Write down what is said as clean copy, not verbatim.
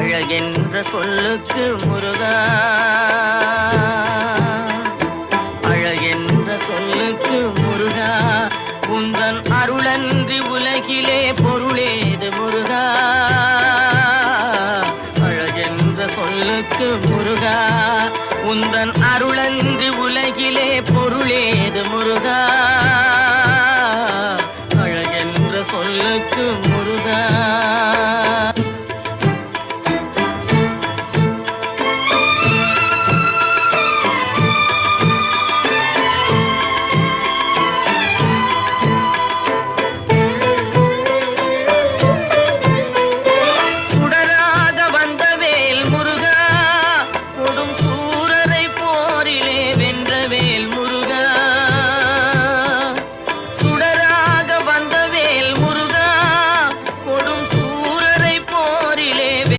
அழகென்ற சொல்லுக்கு முருகா, அழகென்ற சொல்லுக்கு முருகா, உந்தன் அருளன்றி உலகிலே பொருளேது முருகா. அழகென்ற சொல்லுக்கு முருகா, உந்தன் அருளன்றி உலகிலே பொருளேது முருகா.